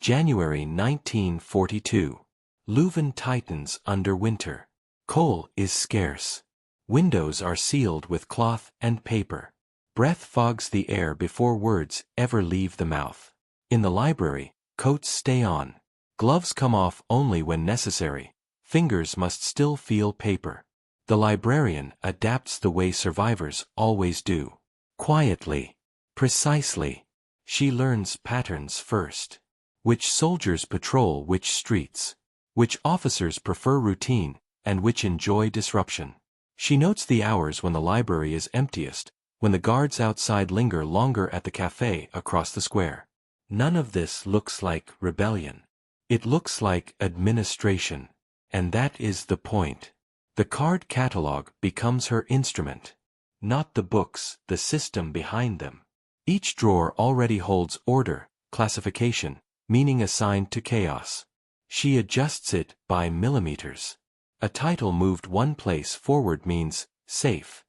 January 1942. Leuven tightens under winter. Coal is scarce. Windows are sealed with cloth and paper. Breath fogs the air before words ever leave the mouth. In the library, coats stay on. Gloves come off only when necessary. Fingers must still feel paper. The librarian adapts the way survivors always do. Quietly. Precisely. She learns patterns first. Which soldiers patrol which streets. Which officers prefer routine, and which enjoy disruption. She notes the hours when the library is emptiest, when the guards outside linger longer at the cafe across the square. None of this looks like rebellion. It looks like administration. And that is the point. The card catalog becomes her instrument. Not the books, the system behind them. Each drawer already holds order, classification, meaning assigned to chaos. She adjusts it by millimeters. A title moved one place forward means safe.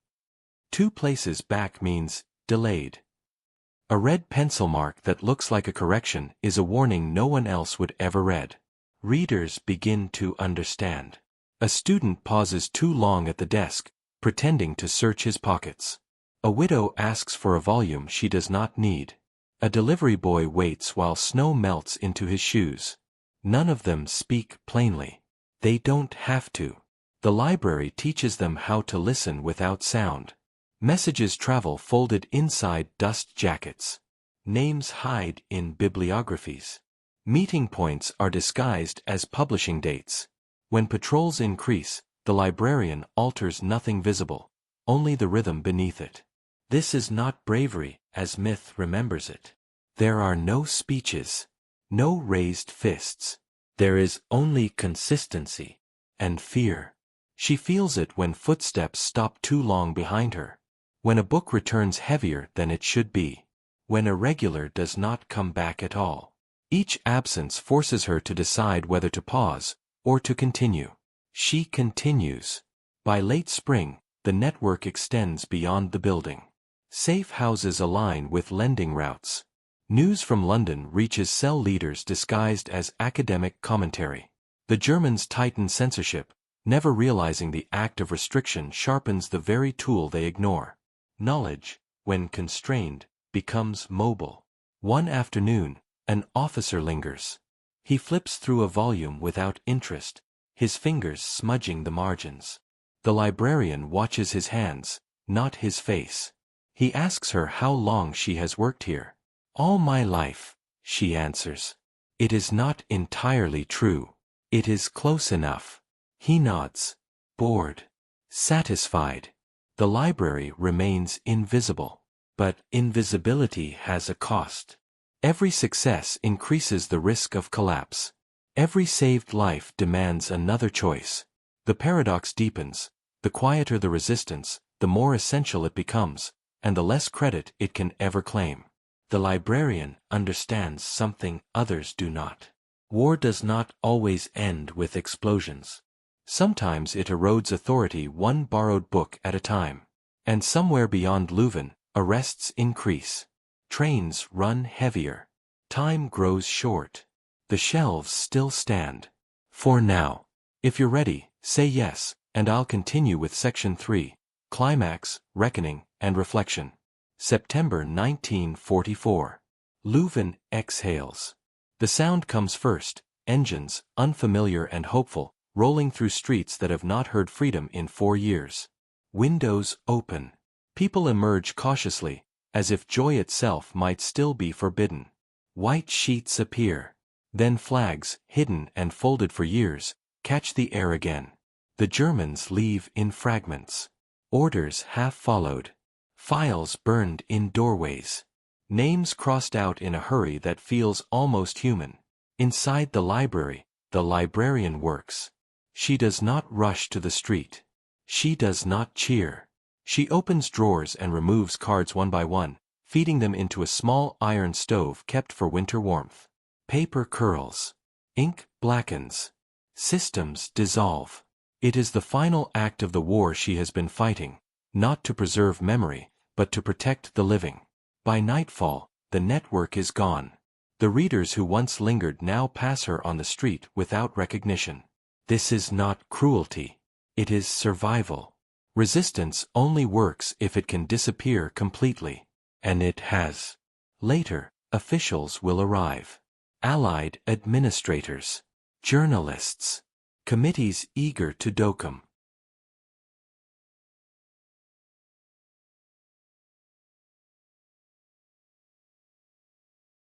2 places back means delayed. A red pencil mark that looks like a correction is a warning no one else would ever read. Readers begin to understand. A student pauses too long at the desk, pretending to search his pockets. A widow asks for a volume she does not need. A delivery boy waits while snow melts into his shoes. None of them speak plainly. They don't have to. The library teaches them how to listen without sound. Messages travel folded inside dust jackets. Names hide in bibliographies. Meeting points are disguised as publishing dates. When patrols increase, the librarian alters nothing visible, only the rhythm beneath it. This is not bravery, as myth remembers it. There are no speeches. No raised fists. There is only consistency. And fear. She feels it when footsteps stop too long behind her. When a book returns heavier than it should be. When a regular does not come back at all. Each absence forces her to decide whether to pause, or to continue. She continues. By late spring, the network extends beyond the building. Safe houses align with lending routes. News from London reaches cell leaders disguised as academic commentary. The Germans tighten censorship, never realizing the act of restriction sharpens the very tool they ignore. Knowledge, when constrained, becomes mobile. One afternoon, an officer lingers. He flips through a volume without interest, his fingers smudging the margins. The librarian watches his hands, not his face. He asks her how long she has worked here. All my life, she answers. It is not entirely true. It is close enough. He nods. Bored. Satisfied. The library remains invisible. But invisibility has a cost. Every success increases the risk of collapse. Every saved life demands another choice. The paradox deepens. The quieter the resistance, the more essential it becomes, and the less credit it can ever claim. The librarian understands something others do not. War does not always end with explosions. Sometimes it erodes authority one borrowed book at a time. And somewhere beyond Leuven, arrests increase. Trains run heavier. Time grows short. The shelves still stand. For now. If you're ready, say yes, and I'll continue with Section 3, Climax, Reckoning, and Reflection. September 1944. Leuven exhales. The sound comes first, engines, unfamiliar and hopeful, rolling through streets that have not heard freedom in 4 years. Windows open. People emerge cautiously, as if joy itself might still be forbidden. White sheets appear. Then flags, hidden and folded for years, catch the air again. The Germans leave in fragments. Orders half followed. Files burned in doorways. Names crossed out in a hurry that feels almost human. Inside the librarian works. She does not rush to the street. She does not cheer. She opens drawers and removes cards one by one, feeding them into a small iron stove kept for winter warmth. Paper curls. Ink blackens. Systems dissolve. It is the final act of the war she has been fighting, not to preserve memory, but to protect the living. By nightfall, the network is gone. The readers who once lingered now pass her on the street without recognition. This is not cruelty. It is survival. Resistance only works if it can disappear completely. And it has. Later, officials will arrive. Allied administrators. Journalists. Committees eager to docum.